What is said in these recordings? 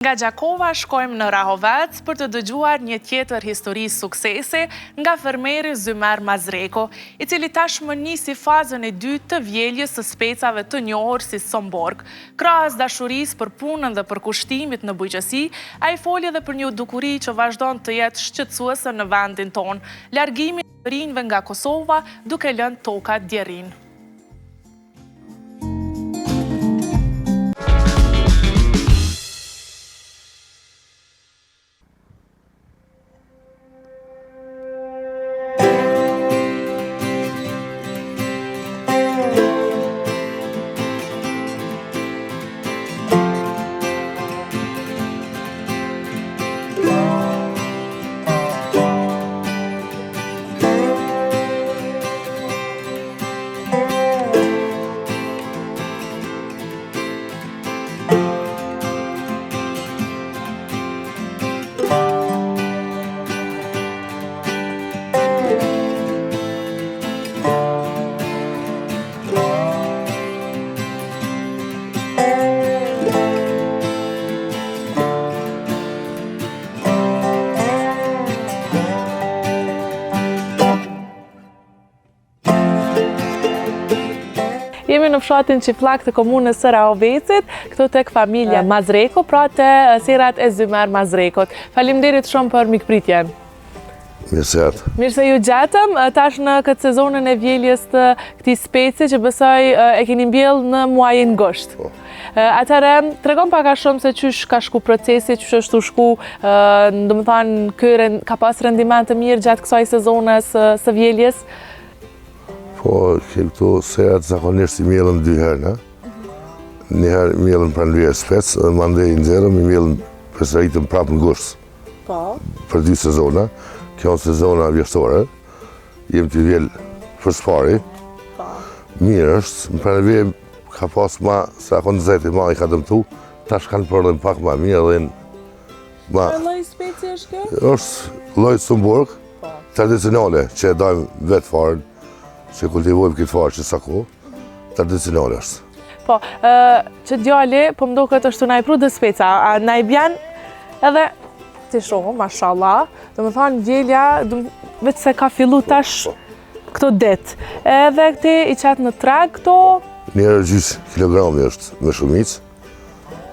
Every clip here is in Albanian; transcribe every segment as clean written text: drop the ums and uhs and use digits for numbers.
Nga Gjakova shkojmë në Rahovec për të dëgjuar një tjetër histori suksesi nga fermeri Zymer Mazreko, i cili tashmë nisi fazën e dytë të vjeljes së specave të njohur si Somborg. Krahas dashurisë për punën dhe për kushtimit në bujqësi, ai foli edhe për një dukuri që vazhdon të jetë shqetësuese në vendin tonë, largimi i rinjve nga Kosova duke lënë toka djerin. Jemi në fshatin Qifllak të komunës së Rahovecit, këtu tek familja Mazreko, pra të serat e Zymer Mazrekot. Faleminderit shumë për mikpritjen. Mirësert. Mirë se ju gjetëm, tash në këtë sezonën e vjeljes të këtij speci që besoj e keni mbjell në muajin gusht. Atëherë, tregon pak a shumë se çysh ka shku procesi, çysh është u shku, domethënë ka pas rendiment të mirë gjatë kësaj sezonës së vjeljes. Po, këto serat zakonisht i mjellën 2 herë, ne? Një herë i mjellën pranë lyje spec, dhe mandej i nxerrëm, i mjellën përsëritëm prapë në gusht. Po. Për 2 sezona. Kjo është sezona vjeshtore. Jem të vjell përspari. Po. Mirë është, në pranë lyje ka pas ma, se akon zeti ma i ka dëmtu, tash kanë përdhen pak ma mirë dhe ma... Çfarë lloj speci është kjo? Është lloj Somborg, tradicionale, që e dajmë vetë farën, që kultivojmë këtë farë që sa kohë, tradicionale është. Po, që djali, po më duket është të na i pru dhe speca, na i bjen edhe të shumë, mashallah, dhe më thanë vjelja, vetë se ka fillu tash këto det. Edhe këti i qatë në treg këto... Njerë gjysë kilogrami është me shumicë,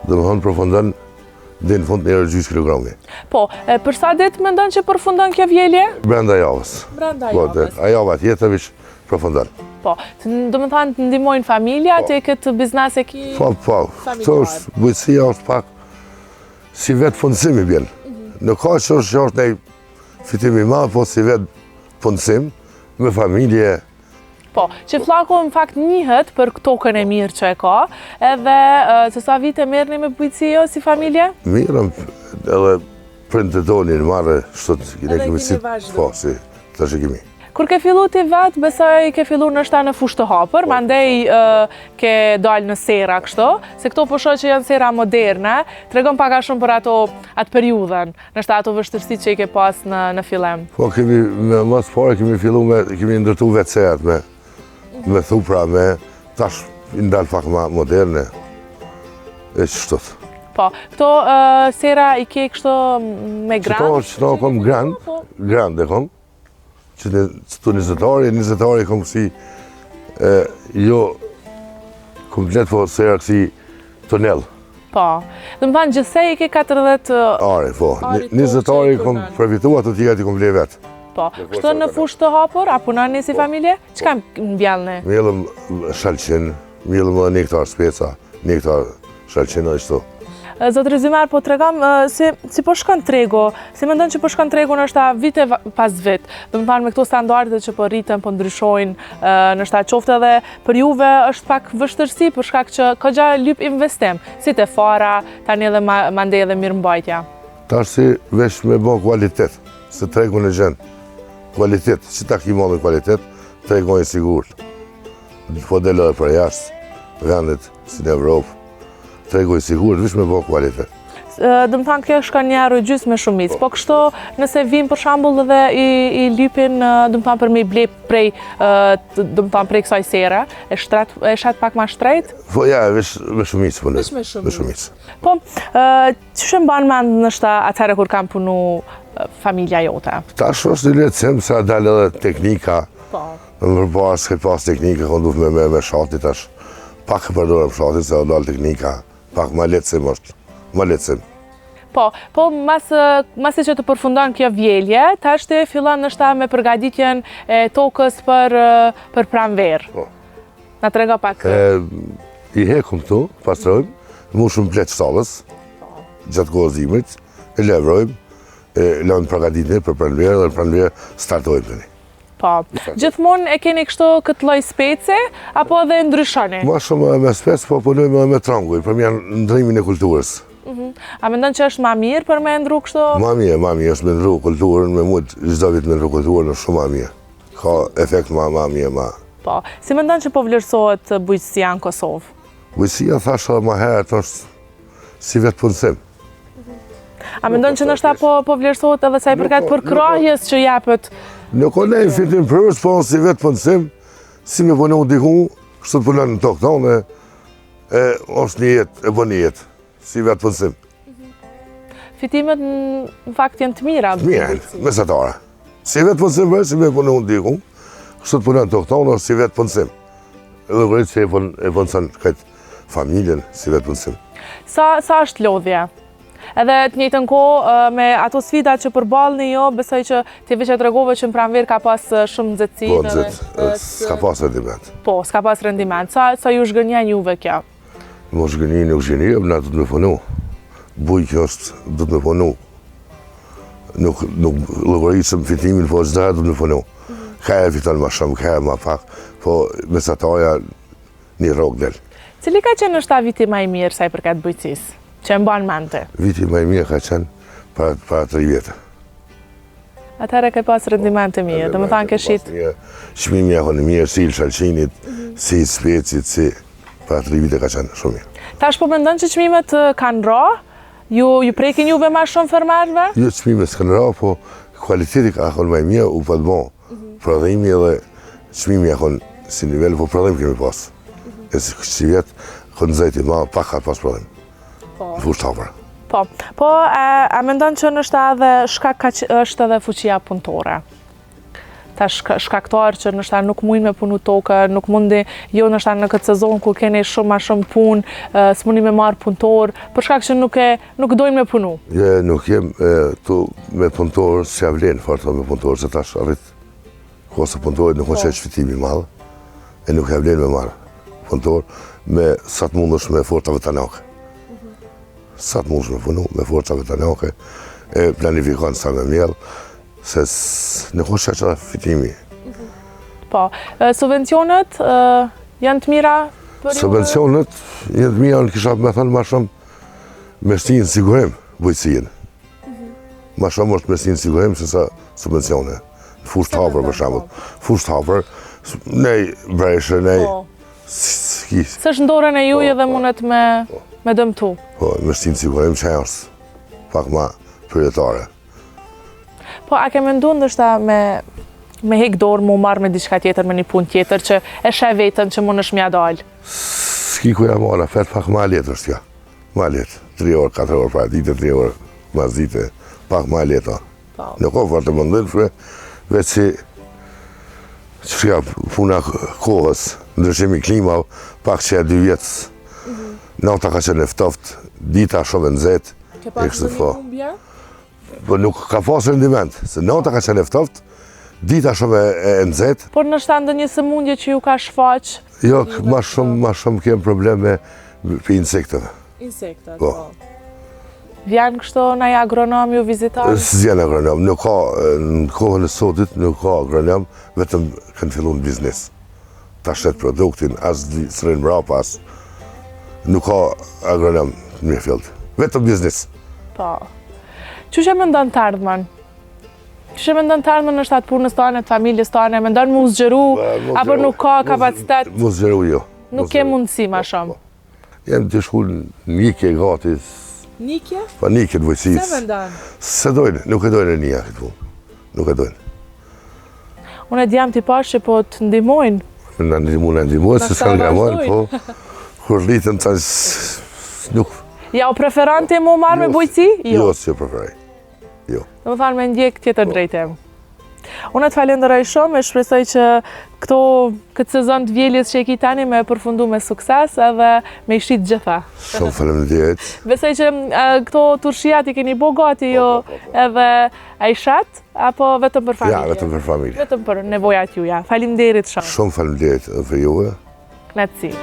dhe më thanë përfundon dhe në fund njerë gjysë kilogrami. Po, për sa dit me ndonë që përfundon kjo vjelje? Brenda javës. Brenda javës. A java tjetër vishë përfundon. Po, do më thanë të ndihmojnë familja, të këtë biznes e ki familjar. Këto është, bujësia është pak si vetë fundësimi bjen. Në ka që është nej fitimi ma, po si vetë fundësim me familje. Po, Qifllaku në fakt njihet për tokën e mirë që e ka, edhe se sa vite merrni me bujësi jo si familje? Mirëm, edhe prindë të tonin marrë, shtot, edhe kemi vazhdu. Po, si, të shikimi. Kur ke fillu ti vetë, besoj ke fillu nështëta në fushë të hapër, mandej ke dalë në sera kështu, se këto po shoh që janë sera moderne, tregon pak a shumë për atë periudhën, nështëta ato vështirësitë që i ke pas në fillim. Po kemi, mas pare kemi fillu kemi ndërtu vetë serat me thupra, tash i ndalë pak ma moderne, e qështot. Po, këto sera i ke kështu me grand? Qëto kom grand e kom. Që të njëzëtari kom si jo komplet, po sera kësi tonel. Po, dhe më thanë gjithsej i ke 40... Are, po. Njëzëtari kom përfitua të tjera t'i kom ble vetë. Po, kështu në fushë të hapur, a punani si familje? Që kam mbjallëne? Mjellëm shalqin, mjellëm edhe 1 hektar speca, 1 hektar shalqin edhe qëto. Zotri Zymer, po tregam si po shkon tregu, si mendon që po shkon tregu nështë vite pas vit, dhe më thanë me këto standardet që po rritën, po ndryshojnë, nështë qoftë edhe për juve është pak vështërsi për shkak që ka gja lyp investim, si të fara, tani edhe mandej edhe mirëmbajtja. Tash si vesh me bo kualitet, se tregu në gjenë, kualitet, si ta ki modë kualitet, tregu e sigurt. Po delë edhe për jashtë, vendet si në Evropë, tregu i sigurt, vish me bo kualitet. dëmë thanë kjo shka një euro gjysmë me shumicë, po kështu nëse vim për shambull dhe i lypin, dëmë thanë për me i blep prej, dëmë thanë prej kësaj sere, e shet pak ma shtrejt? Po ja, vesh me shumicë po Vesh me shumicë. Po, që shë mban mend nështë atëherë kur kam punu familja jote? Tash është një letësim, sa dalë edhe teknika, në përpara s'ke pas teknika, kënë duhet me shati tash, pak e përdojnë shati, se dalë teknika, pak ma letësim është, ma letësim. Po, masi që të përfundon kjo vjelje, tash të fillon nështë me përgaditjen e tokës për pranverë. Po. Na të rega pak? I hekum këtu, pastrojmë, mushëm pletë shtallës, gjatë kohë zimrit, e levrojmë, e lëmë përgatitjen për pranverë, dhe në pranverë startojmë të një. Po, gjithmonë e keni kështu këtë lloj spece, apo edhe ndryshoni? Ma shumë me spec, po punojmë edhe me tranguj, për mja ndrimin e kulturës. A mendon që është ma mirë për me ndru kështu? Ma mirë, është me ndru kulturën, me mund çdo vit me ndru kulturën, është shumë ma mirë. Ka efekt ma mirë, ma. Po, si mendon që po vlerësohet bujqësia në Kosovë? Bujqësia thashë edhe ma herët është si vetë punësim. A mendon që nështë po vlerësohet edhe sa i përket për krahjes që japet? Nuk o nejë fitim përës, po si vetë punësim, si me punu diku, kështu të punon në tokë tonë, është një jetë, e bën një jetë, si vetë punësim. Fitimet në fakt janë të mira. Të mira, mesatare. Si vetë punësim përës, si me punu diku, kështu të punon në tokë tonë, është si vetë punësim. Edhe kërët që e punëson këtë familjen, si vetë punësim. Sa është lodhja? Edhe të njëjtën kohë me ato sfida që përballni jo, besoj që ti veç e tregove që në pranverë ka pas shumë nxehtësi. Po, nxehtë, s'ka pas rendiment. Po, s'ka pas rendiment. Sa ju zhgënjen juve kjo? Mo zhgënjen nuk zhgënjen, na do të me punu. Bujq është, do të me punu. Nuk llogarisëm fitimin, po çdo do të me punu. Ka e fiton ma shumë, ka e ma pak, po mesataja një rrogë del. Cili ka qenë nështë ta viti ma i mirë sa i përket bujqësisë? Që e mban mente? Viti më i mirë ka qenë para 3 vjetë. Atëherë ke pas rendiment të mirë, dhe më thanë ke shit? Çmimi ja konë mirë, si i shalqinit, si i specit, si para 3 vite ka qenë shumë mirë. Tash po mendon që çmimet kanë ra? Ju prekin juve ma shumë fermerëve? Jo çmimet s'kanë ra, po kualiteti ka konë më i mirë, u po të bon. Prodhimi edhe çmimi ja konë si nivel, po prodhim kemi pas. E si vjetë, konë zajti ma, pak ka pas prodhim. Në fushë Po, a mendon që nështë edhe shkak është edhe fuqia punëtore? Ta shkaktar që nështë nuk mund me punu tokë, nuk mundi, jo nështë në këtë sezon ku keni shumë ma shumë punë, s'mundi me marë punëtor, për shkak që nuk dojnë me punu? Nuk jem tu me punëtor, s'ja vlenë farë me punëtor, se tash arrit kose punëtorit nuk është shfitimi madhë, e nuk ja vlenë me marë punëtor, me sa të mundësh me fortave të nake. Sa të mundësh me punu, me forcave të nake, e planifikon sa me mjellë, se nuk është që fitimi. Po, subvencionet janë të mira për ju? Subvencionet janë të mira, në kisha me thënë ma shumë me shtinë sigurim bujqësien. Ma shumë është me shtinë sigurim se sa subvencione. Fushë të hapër për shambull. Fushë të hapër, nej breshe, nej skis. Së është ndorën e juje dhe mundet me dëmtu? Po, me shtinë sigurim që është pak ma prioritare. Po, a ke mendu ndështë me hek dorë mu marrë me diçka tjetër, me një punë tjetër, që e shë vetën që mund është mja dalë? Ski ku ja mora, fet pak ma letë është ja. Ma letë, 3 orë, 4 orë pra dite, 3 orë mas dite, pak ma letë. Në kohë farë të mëndën, veç që shka puna kohës, ndryshimi klima, pak që e 2 vjetës, nata ka qenë eftoft, dita shumë nëzet. Ke pak të një humbja? Po nuk ka pas rendiment, se nata ka qenë eftoft, dita shumë e nëzet. Por në shtanë një sëmundje që ju ka shfaq? Jo, ma shumë kemë probleme për insekteve. Insektet, po. Vjanë kështu në agronom ju vizitarë? S'vjen agronom, nuk ka, në kohën e sotit nuk ka agronom, vetëm kanë fillu në biznes. Ta shetë produktin, as sërinë mrapa, as nuk ka agronom në një fillë. Vetëm biznes. Po. Që që me ndonë të ardhman? Që që me ndonë të ardhman në shtatë punës tane, të familjes tane, me ndonë mu zgjeru, apo nuk ka kapacitet? Mu zgjeru jo. Nuk ke mundësi ma shumë? Jem të shkull një ke gati, Nikje? Pa nikje të vojësisë. Se vendan? Se dojnë, nuk e dojnë e nija këtë punë. Nuk e dojnë. Unë e djam t'i pash që po të ndihmojnë. Në ndihmojnë, se s'kanë nga marë, po kur rritën të nuk... Ja, o preferante mu marrë me bujqësi? Jo, s'jo preferaj. Jo. Dhe më thanë me ndjek tjetër drejtem. Unë të falenderoj shumë e shpresoj që këtë sezon të vjeljes që e ki tani me përfundu me sukses edhe me i shit gjitha. Shumë faleminderit. Besoj që këto turshijat i keni bo gati jo edhe a i shat, apo vetëm për familje? Ja, vetëm për familje. Vetëm për nevojat juja. Faleminderit shumë. Shumë faleminderit për juve. Knatësi.